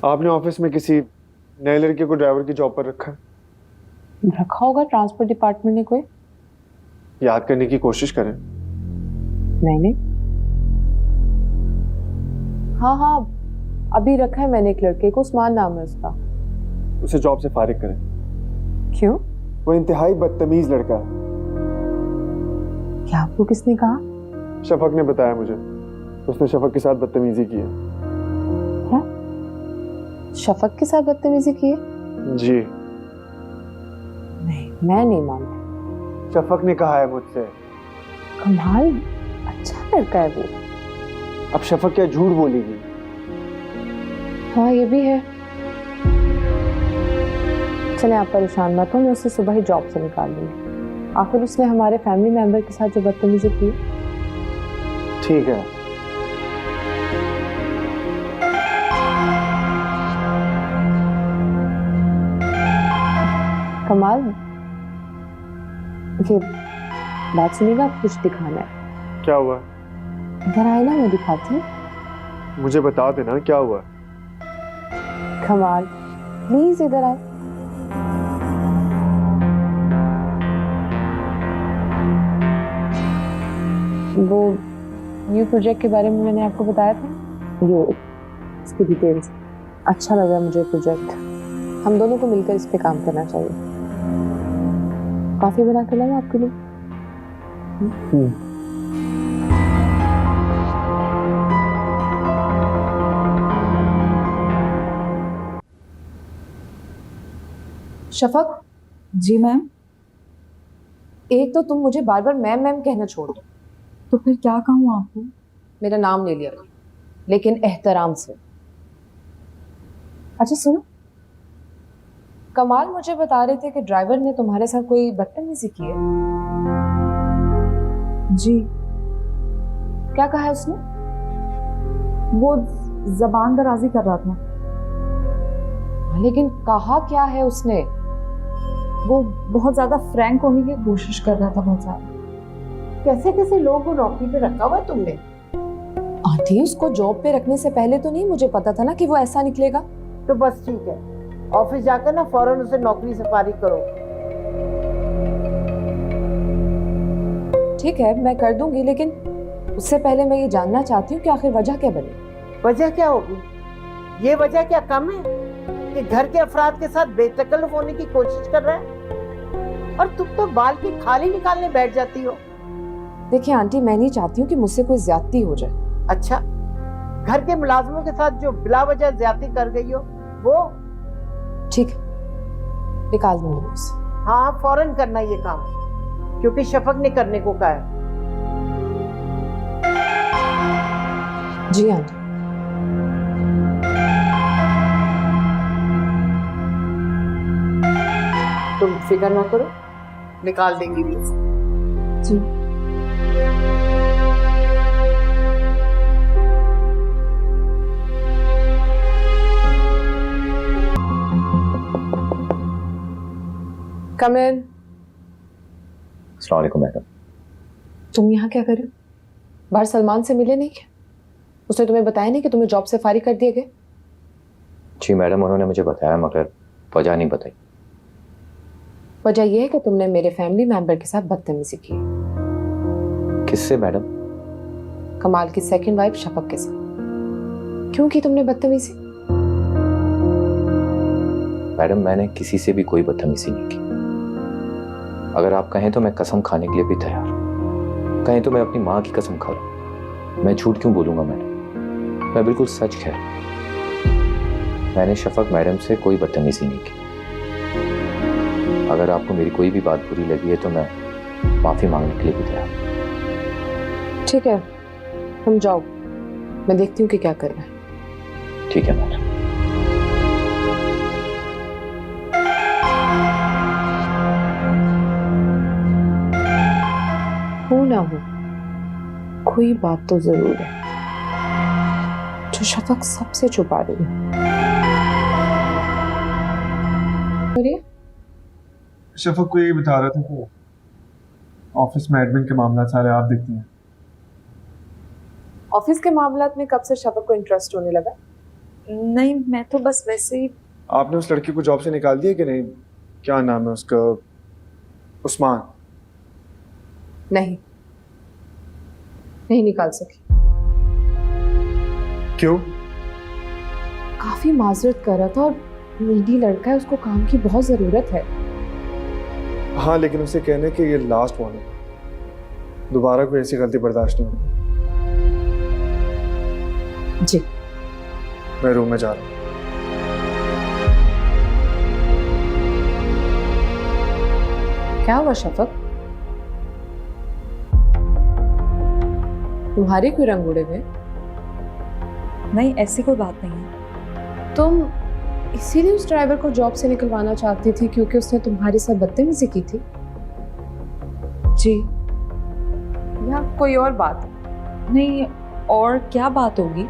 आपने ऑफिस में किसी नए लड़के को ड्राइवर की जॉब पर रखा है? रखा होगा ट्रांसपोर्ट डिपार्टमेंट ने कोई। याद करने की कोशिश करें। नहीं। हाँ हाँ, अभी रखा है मैंने एक लड़के को, उस्मान नाम है उसका। उसे जॉब से फारिग करें। क्यों? वो इंतहाई बदतमीज लड़का है। क्या आपको किसने कहा? शफक ने बताया मुझे। उसने शफक के साथ बदतमीजी की है। क्या? शफक के साथ बदतमीजी की है? जी। नहीं, मैं नहीं मानती। शफक ने कहा है मुझसे। कमाल, अच्छा लड़का है वो। अब शफक क्या झूठ बोलेगी? हाँ ये भी है। चले आप परेशान मत हो, मैं उसे सुबह ही जॉब से निकाल दूंगी। आखिर उसने हमारे फैमिली मेंबर के साथ जो बदतमीजी की। ठीक है। कमाल, ये बात सुनिएगा, आपको कुछ दिखाना है। क्या हुआ? इधर आए ना, मैं दिखाती हूँ। मुझे बता देना क्या हुआ। कमाल, प्लीज इधर आए। वो न्यू प्रोजेक्ट के बारे में मैंने आपको बताया था, ये इसकी डिटेल्स। अच्छा लगा मुझे प्रोजेक्ट, हम दोनों को मिलकर इस पे काम करना चाहिए। कॉफी बना के लाऊं आपके लिए? शफक। जी मैम। एक तो तुम मुझे बार बार मैम मैम कहना छोड़ दो। तो फिर क्या कहूँ आपको? मेरा नाम ले लिया करो, लेकिन एहतराम से। अच्छा सुनो, कमाल मुझे बता रहे थे कि ड्राइवर ने तुम्हारे साथ कोई बदतमीजी की है। जी। क्या कहा है उसने? वो जबान दराजी कर रहा था। लेकिन कहा क्या है उसने? वो बहुत ज्यादा फ्रैंक होने की कोशिश कर रहा था, बहुत ज्यादा। कैसे कैसे लोगों को नौकरी पे रखा हुआ तुमने? आंटी, उसको जॉब पे रखने से पहले तो नहीं मुझे पता था ना कि वो ऐसा निकलेगा। तो बस ठीक है, ऑफिस जाकर ना फौरन उसे नौकरी से फारिग करो। ठीक है, मैं कर दूंगी, लेकिन उससे पहले मैं ये जानना चाहती हूँ कि आखिर वजह क्या बनी। वजह क्या होगी? ये वजह क्या कम है कि घर के अफराद के साथ बेतकल्लुफ होने की कोशिश कर रहा है, और तुम तो बाल की खाली निकालने बैठ जाती हो। देखिए आंटी, मैं नहीं चाहती हूँ कि मुझसे कोई ज्यादती हो जाए। अच्छा, घर के मुलाजमों के साथ जो बिला वजह ज्यादती कर गई हो वो? ठीक है, निकाल दूंगी उसे। हाँ, फौरन करना ये काम, क्योंकि शफक ने करने को कहा है। जी आंटी। तुम फिक्र ना करो, निकाल देंगी भी उसे। जी। कम इन। अस्सलाम वालेकुम मैडम। तुम यहाँ क्या कर रहे हो? बाहर सलमान से मिले नहीं क्या? उसने तुम्हें बताया नहीं कि तुम्हें जॉब से फारिग कर दिए गए? जी मैडम, उन्होंने मुझे बताया मगर वजह नहीं बताई। वजह यह है कि तुमने मेरे फैमिली मेंबर के साथ बदतमीजी की। किससे मैडम? कमाल की सेकंड वाइफ शफक के साथ। क्यों की तुमने बदतमीजी? मैडम, मैंने किसी से भी कोई बदतमीजी नहीं की। अगर आप कहें तो मैं कसम खाने के लिए भी तैयार हूं। कहें तो मैं अपनी माँ की कसम खा लूं। मैं झूठ क्यों बोलूंगा मैडम? मैं बिल्कुल सच कह रहा हूं। मैंने शफक मैडम से कोई बदतमीजी नहीं की। अगर आपको मेरी कोई भी बात बुरी लगी है तो मैं माफी मांगने के लिए भी तैयार हूं। ठीक है, तुम जाओ, मैं देखती हूँ कि क्या करना है। ठीक है मैडम। हो ना हो, कोई बात तो जरूर है जो शफक सबसे छुपा रही है। शफक को ये बता रहा था कि ऑफिस में एडमिन के मामला सारे आप देखती हैं। ऑफिस के मामलात में कब से शफक को इंटरेस्ट होने लगा? नहीं, मैं तो बस वैसे ही। आपने उस लड़की को जॉब से निकाल दिया कि नहीं? क्या नाम है उसका? उस्मान। नहीं, नहीं निकाल सकी। क्यों? काफी माजरत कर रहा था और नीडी लड़का है, उसको काम की बहुत जरूरत है। हाँ, लेकिन उसे कहने कि ये लास्ट वार्निंग, दोबारा कोई ऐसी गलती बर्दाश्त नहीं होगी। जी। मैं रूम में जा रहा हूँ। क्या हुआ शफक? तुम्हारे क्यों रंग उड़े हुए? नहीं, ऐसी कोई बात नहीं है। तुम इसीलिए उस ड्राइवर को जॉब से निकलवाना चाहती थी क्योंकि उसने तुम्हारे साथ बदतमीजी की थी? जी। या कोई और बात? नहीं, और क्या बात होगी?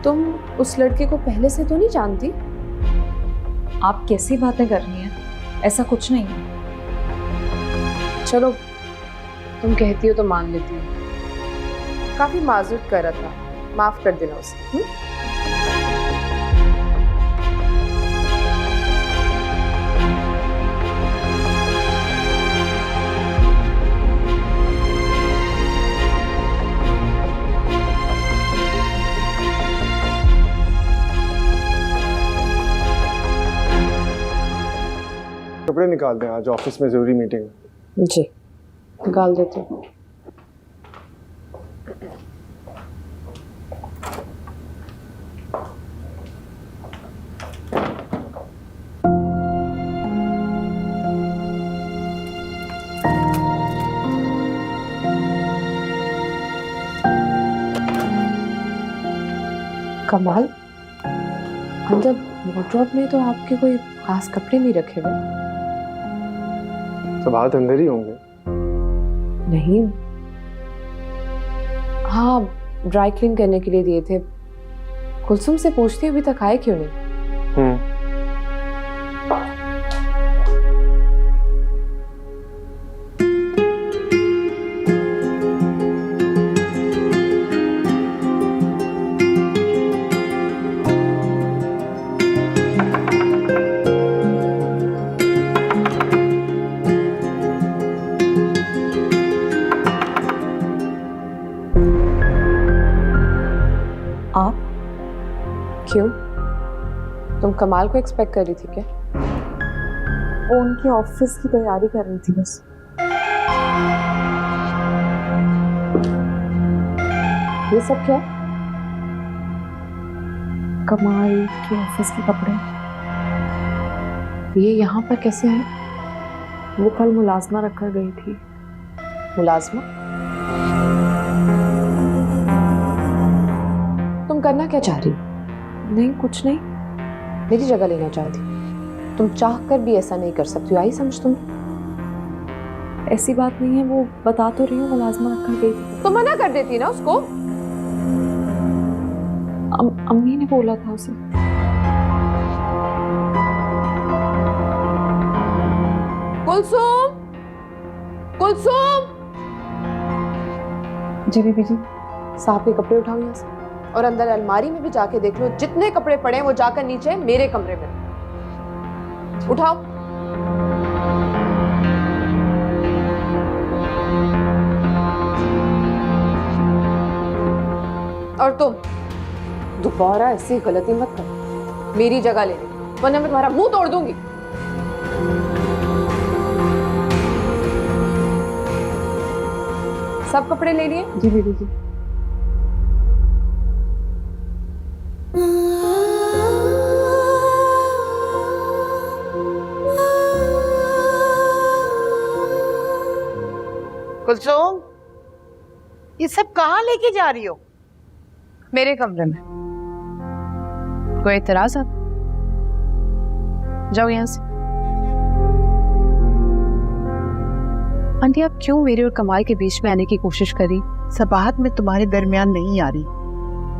तुम उस लड़के को पहले से तो नहीं जानती? आप कैसी बातें कर रही हैं? ऐसा कुछ नहीं है। चलो, तुम कहती हो तो मान लेती हूँ। काफी माजूर कर रहा था, माफ कर देना उसे। कपड़े निकाल दें, आज ऑफिस में जरूरी मीटिंग है। जी, निकाल देती हूँ। कमाल, अंदर वार्डरोब में तो आपके कोई खास कपड़े नहीं रखे हुए। सब हाथ अंदर ही होंगे। नहीं, हाँ, ड्राई क्लीन करने के लिए दिए थे। कुलसुम से पूछती अभी तक आए क्यों नहीं? आप? क्यों? तुम कमाल को एक्सपेक्ट कर रही थी क्या? वो उनकी ऑफिस की तैयारी कर रही थी बस। ये सब क्या? कमाल के ऑफिस के कपड़े। ये यहाँ पर कैसे है? वो कल मुलाजमा रखकर गई थी। मुलाजमा? तुम करना क्या चाह रही? नहीं, कुछ नहीं। मेरी जगह लेना चाहती? तुम चाह कर भी ऐसा नहीं कर सकती हो, आई समझ तुम? ऐसी बात नहीं है, वो बता तो रही हूँ, मुलाजमा रखकर गई थी। तो मना कर देती ना उसको। अम्मी ने बोला था उसे। कुलसुम, कुलसुम! जी बीबी जी। साहब के कपड़े उठाओ यहाँ से और अंदर अलमारी में भी जाके देख लो, जितने कपड़े पड़े हैं वो जाकर नीचे मेरे कमरे में उठाओ। और तुम दोबारा ऐसी गलती मत करो, मेरी जगह ले ली, वरना मैं तुम्हारा मुंह तोड़ दूंगी। सब कपड़े ले लिए? जी बीबी जी। कुलसुम, ये सब कहाँ लेके जा रही हो? मेरे कमरे में। कोई एतराज आप? जाओ यहाँ से। आंटी, आप क्यों मेरे और कमाल के बीच में आने की कोशिश करी? सबाहत में तुम्हारे दरमियान नहीं आ रही,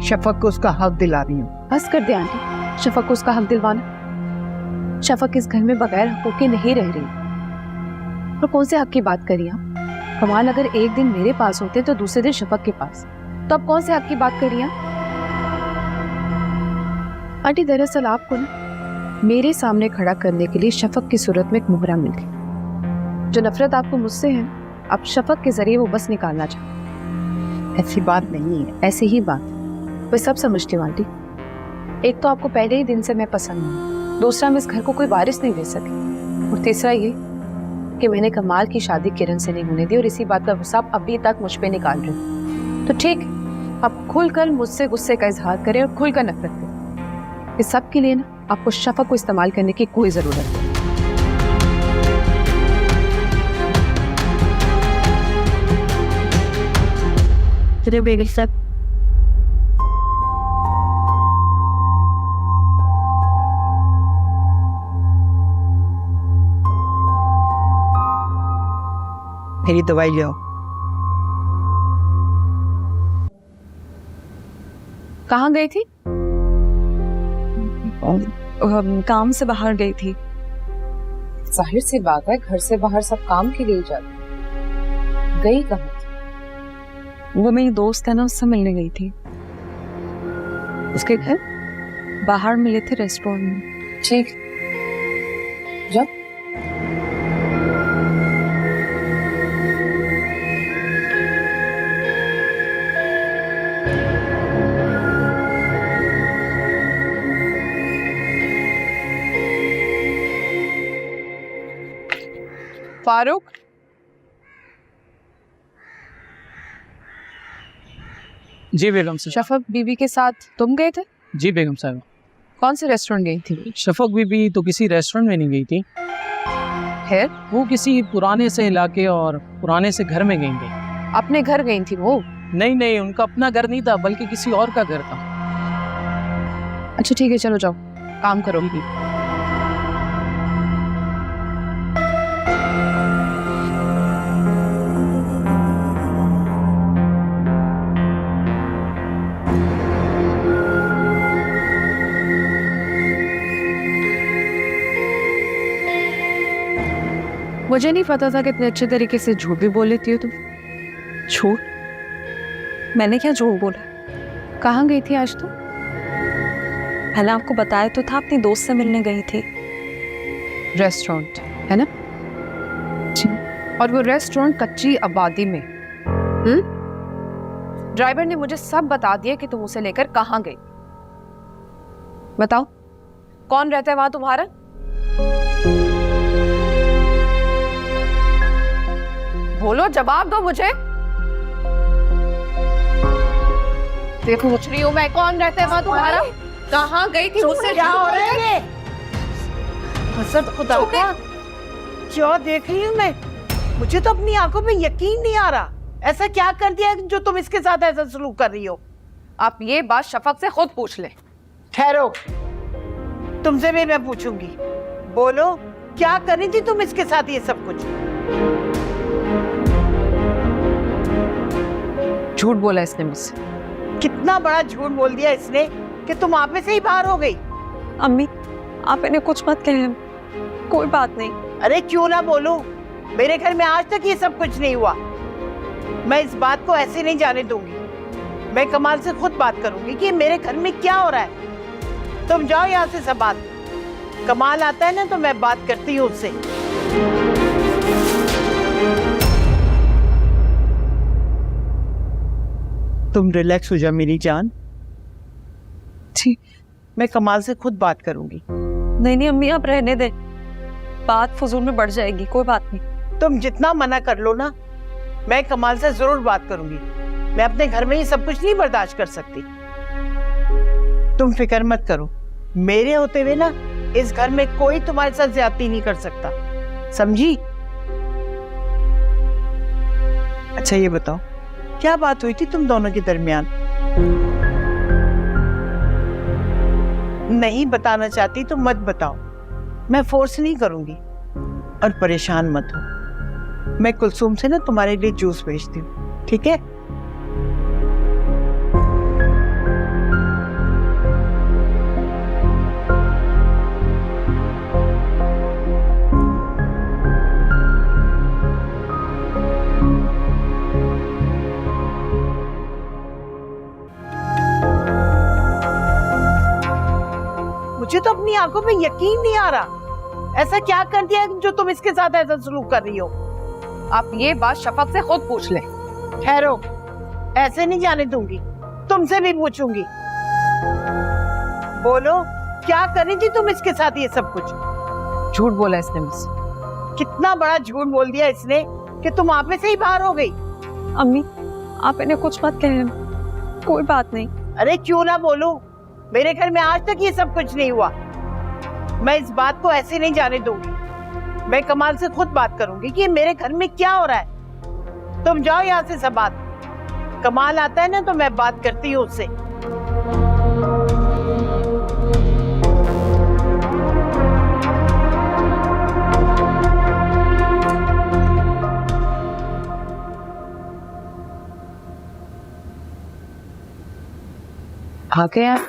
शफक को उसका हक दिला रही हूँ। बस कर दे आंटी, शफक को उसका हक दिलवाना। शफक इस घर में बगैर हकों के नहीं रह रही। और कौन से हक की बात करी आप? कमाल अगर एक दिन मेरे पास होते तो दूसरे दिन शफक के पास, तो अब कौन से हक की बात कर रही हैं? आंटी दरअसल आपको ना मेरे सामने खड़ा करने के लिए शफक की सूरत में एक मोहरा मिल गई। जो नफरत आपको मुझसे है अब शफक के जरिए वो बस निकालना चाहते। ऐसी बात नहीं है। ऐसी ही बात मैं सब समझती हूँ आंटी। एक तो आपको पहले ही दिन से मैं पसंद हूँ, दूसरा मैं इस घर को कोई वारिस नहीं दे सकी, और तीसरा ये कि मैंने कमाल की शादी किरण से नहीं होने दी और इसी बात का गुस्सा अभी तक मुझ पे निकाल रहे हो। तो ठीक, आप खुलकर मुझसे गुस्से का इजहार करें और खुलकर नफरत करें। इस सब के लिए ना आपको शफक को इस्तेमाल करने की कोई जरूरत नहीं। बेगम साहब, मेरी दवाई ले आओ। कहाँ गई थी? काम से बाहर गई थी। जाहिर सी बात है, घर से बाहर सब काम के लिए जाते। गई कहाँ थी? वो मेरी दोस्त है ना, उससे मिलने गई थी। उसके घर? बाहर मिले थे रेस्टोरेंट में। ठीक, जाओ। फारूक, जी बेगम साहब। शफक बीबी के साथ तुम गए थे? जी बेगम साहब। कौन से रेस्टोरेंट गई थी? शफक बीबी तो किसी रेस्टोरेंट में नहीं गई थी, फिर? वो किसी पुराने से इलाके और पुराने से घर में गई थी। अपने घर गई थी वो? नहीं नहीं, उनका अपना घर नहीं था बल्कि किसी और का घर था। अच्छा ठीक है, चलो जाओ काम करो। मुझे नहीं पता था कि इतने अच्छे तरीके से झूठ भी बोल लेती हो तुम। झूठ? मैंने क्या झूठ बोला? कहाँ गई थी आज तुम? मैंने आपको बताया तो था, अपनी दोस्त से मिलने गई थी। रेस्टोरेंट है ना? और वो रेस्टोरेंट कच्ची आबादी में। ड्राइवर ने मुझे सब बता दिया कि तुम उसे लेकर कहाँ गई। बताओ कौन रहता है वहां तुम्हारा? बोलो, जवाब दो मुझे। देखो पूछ रही हूँ मैं, कौन रहता है वहां तुम्हारा? कहाँ गई थी मुझसे? क्या हो रहा है ये? हसद खुदा का, क्या देख रही हूँ मैं? मुझे तो अपनी आंखों में यकीन नहीं आ रहा। ऐसा क्या कर दिया जो तुम इसके साथ ऐसा सलूक कर रही हो? आप ये बात शफक से खुद पूछ ले। ठहरो, तुमसे भी मैं पूछूंगी। बोलो, क्या कर रही थी तुम इसके साथ ये सब कुछ? झूठ बोला इसने मुझसे। कितना बड़ा झूठ बोल दिया इसने कि तुम आप में से ही बाहर हो गई। अम्मी, आप इन्हें कुछ मत कहें, कोई बात नहीं। अरे क्यों ना बोलूं? मेरे घर में आज तक ये सब कुछ नहीं हुआ। मैं इस बात को ऐसे नहीं जाने दूंगी। मैं कमाल से खुद बात करूंगी कि मेरे घर में क्या हो रहा है। तुम जाओ यहाँ से सब बात। कमाल आता है ना तो मैं बात करती हूँ उससे। तुम रिलैक्स हो जा मेरी जान। ठीक, मैं कमाल से खुद बात करूंगी। नहीं नहीं अम्मी, आप रहने दें, बात फजूल में बढ़ जाएगी। कोई बात नहीं। तुम जितना मना कर लो ना, मैं कमाल से जरूर बात करूंगी। मैं अपने घर में ये सब कुछ नहीं बर्दाश्त कर सकती। तुम फिक्र मत करो, मेरे होते हुए ना इस घर में कोई तुम्हारे साथ ज्यादती नहीं कर सकता, समझी? अच्छा ये बताओ, क्या बात हुई थी तुम दोनों के दरमियान? नहीं बताना चाहती तो मत बताओ, मैं फोर्स नहीं करूंगी। और परेशान मत हो, मैं कुलसुम से ना तुम्हारे लिए जूस भेजती हूँ, ठीक है? मुझे तो अपनी आंखों पे यकीन नहीं आ रहा। ऐसा क्या कर दिया है जो तुम इसके साथ ऐसा सलूक कर रही हो? आप ये बात शफक से खुद पूछ लें। ठहरो, ऐसे नहीं जाने दूंगी, तुमसे भी पूछूंगी। बोलो, क्या करी थी तुम इसके साथ ये सब कुछ? झूठ बोला इसने मुझसे। कितना बड़ा झूठ बोल दिया इसने कि तुम आप में से ही बाहर हो गई। अम्मी आप इन्हें कुछ मत कहें, कोई बात नहीं। अरे क्यों ना बोलूं, मेरे घर में आज तक ये सब कुछ नहीं हुआ। मैं इस बात को ऐसे नहीं जाने दूंगी। मैं कमाल से खुद बात करूंगी कि मेरे घर में क्या हो रहा है। तुम जाओ यहाँ से सब बात। कमाल आता है ना तो मैं बात करती हूँ उससे। आ गए आप?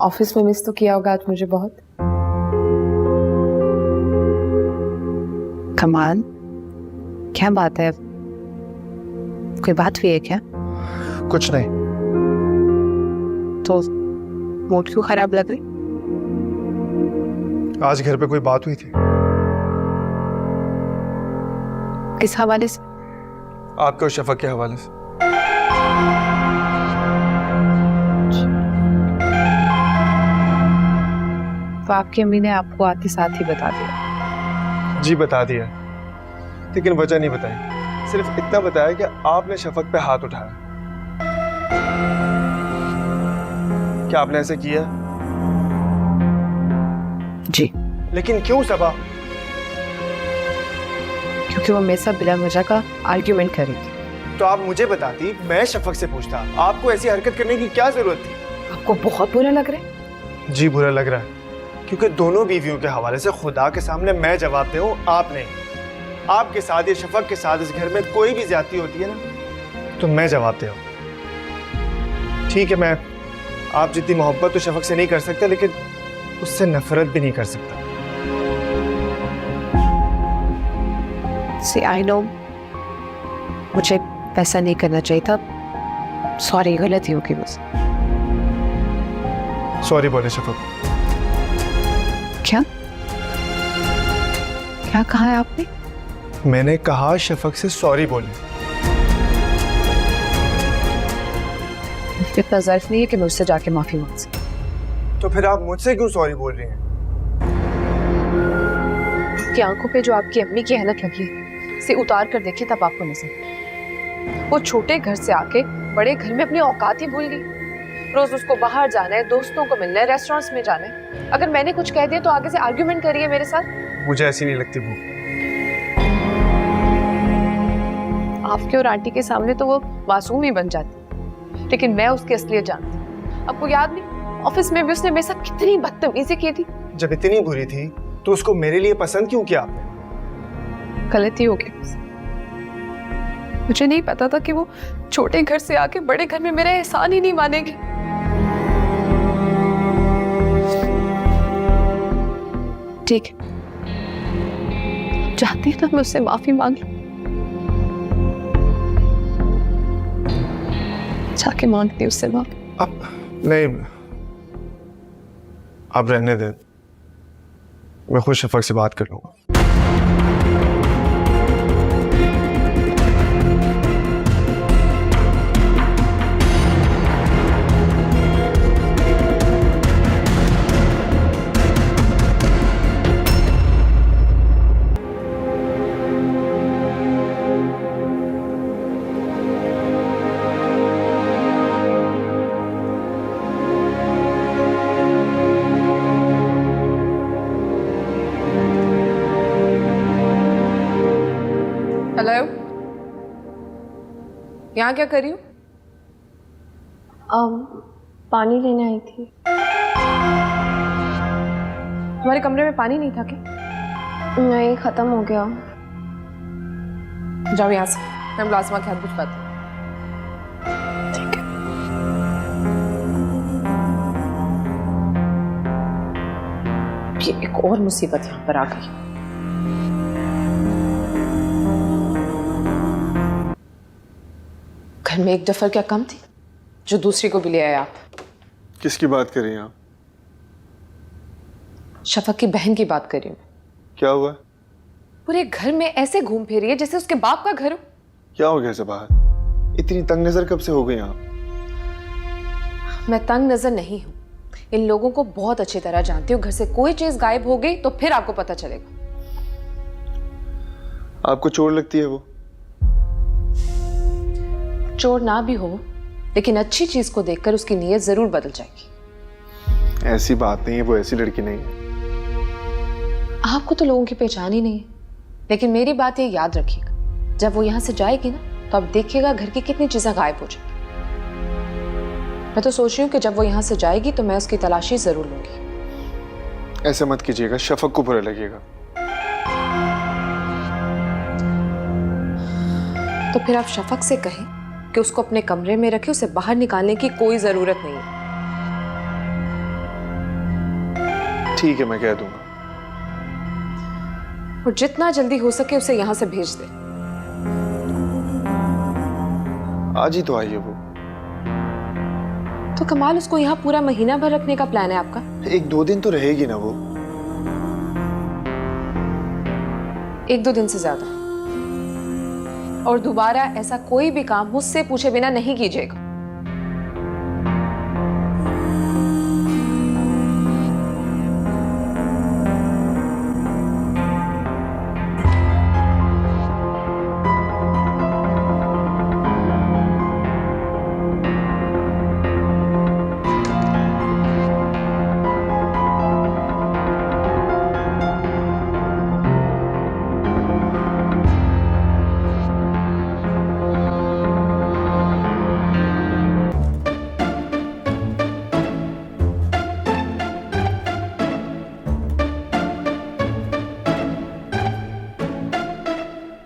ऑफिस में मिस तो किया होगा आज मुझे बहुत। कमाल, क्या बात है? कोई बात हुई है क्या? कुछ नहीं। तो मूड क्यों खराब लग रही? आज घर पे कोई बात हुई थी। किस हवाले से? आपके और शफक के हवाले से। तो आपकी अम्मी ने आपको आते साथ ही बता दिया? जी बता दिया, लेकिन वजह नहीं बताई। सिर्फ इतना बताया कि आपने शफक पे हाथ उठाया। क्या आपने ऐसे किया? जी। लेकिन क्यों सबा? क्योंकि वो मेरे साथ बिला वजह का आर्ग्यूमेंट कर रही थी। तो आप मुझे बताती, मैं शफक से पूछता। आपको ऐसी हरकत करने की क्या जरूरत थी? आपको बहुत बुरा लग रहा है? जी बुरा लग रहा है, क्योंकि दोनों बीवियों के हवाले से खुदा के सामने मैं जवाब दूं, आप नहीं। आपके साथ या शफक के साथ इस घर में कोई भी ज्यादती होती है ना, तो मैं जवाब दूं। ठीक है, मैं आप जितनी मोहब्बत तो शफक से नहीं कर सकता, लेकिन उससे नफरत भी नहीं कर सकता। See, I know, मुझे पैसा नहीं करना चाहिए था। सॉरी, गलती होगी बस। सॉरी बोले शफक। क्या क्या कहा है आपने? मैंने कहा शफक से सॉरी बोले। इतना ज़र्फ नहीं है कि मुझसे जाके माफी मांग सके। तो फिर आप मुझसे क्यों सॉरी बोल रही हैं? आपकी आंखों पे जो आपकी अम्मी की ऐनक लगी है, इसे उतार कर देखिए तब आपको नजर। वो छोटे घर से आके बड़े घर में अपनी औकात ही भूल गई। रोज उसको बाहर जाना है, दोस्तों को मिलना है, रेस्टोरेंट्स में जाना है। अगर मैंने कुछ कह दिया तो आगे से आर्ग्यूमेंट करिए मेरे साथ। मुझे ऐसी नहीं लगती वो। आपके और आंटी के सामने तो वो मासूम ही बन जाती, लेकिन मैं उसकी असलियत जानती। आपको याद नहीं, ऑफिस में भी उसने मेरे साथ कितनी बदतमीजी की थी। जब इतनी बुरी थी तो उसको मेरे लिए पसंद क्यों किया आपने? गलती हो गई। मुझे नहीं पता था कि वो छोटे घर से आके बड़े घर में मेरा एहसान ही नहीं मानेगी। ठीक है, चाहती है ना मैं उससे माफी मांग लूं? जाके मांगती उससे माफी। अब नहीं, आप रहने दे, मैं खुद शफक से बात कर लूंगा। हेलो, यहाँ क्या कर रही हूँ? पानी लेने आई थी। तुम्हारे कमरे में पानी नहीं था क्या? नहीं, खत्म हो गया। जाओ यहाँ से, मैं मुलाजिमा के हाथ भिजवाती हूँ। ठीक है। ये एक और मुसीबत यहाँ पर आ गई। घर में एक डफर क्या कम थी? जो दूसरी को भी ले आए आप। किसकी बात कर रही हैं आप? शफक की बहन की बात कर रही हूँ। क्या हुआ? पूरे घर में ऐसे घूम फिर रही है जैसे उसके बाप का घर हो। क्या हो गया ज़बात? इतनी तंग नजर कब से हो गई आप? मैं तंग नजर नहीं हूँ, इन लोगों को बहुत अच्छी तरह जानती हूँ। घर से कोई चीज गायब हो गई तो फिर आपको पता चलेगा। आपको चोट लगती है वो? चोर ना भी हो, लेकिन अच्छी चीज को देखकर उसकी नीयत जरूर बदल जाएगी। ऐसी बात नहीं है, वो ऐसी लड़की नहीं है। आपको तो लोगों की पहचान ही नहीं है, लेकिन मेरी बात ये याद रखिएगा, जब वो यहाँ से जाएगी ना तो आप देखिएगा घर की कितनी चीजें गायब हो जाएगी। मैं तो सोच रही हूँ कि जब वो यहाँ से जाएगी तो मैं उसकी तलाशी जरूर लूंगी। ऐसे मत कीजिएगा, शफक को बुरा लगेगा। तो फिर आप शफक से कहें कि उसको अपने कमरे में रखे, उसे बाहर निकालने की कोई जरूरत नहीं है। ठीक है, मैं कह दूंगा। और जितना जल्दी हो सके उसे यहाँ से भेज दे। आज ही तो आई है वो। तो कमाल, उसको यहाँ पूरा महीना भर रखने का प्लान है आपका? 1-2 दिन तो रहेगी ना वो। 1-2 दिन से ज्यादा। और दोबारा ऐसा कोई भी काम मुझसे पूछे बिना नहीं कीजिएगा।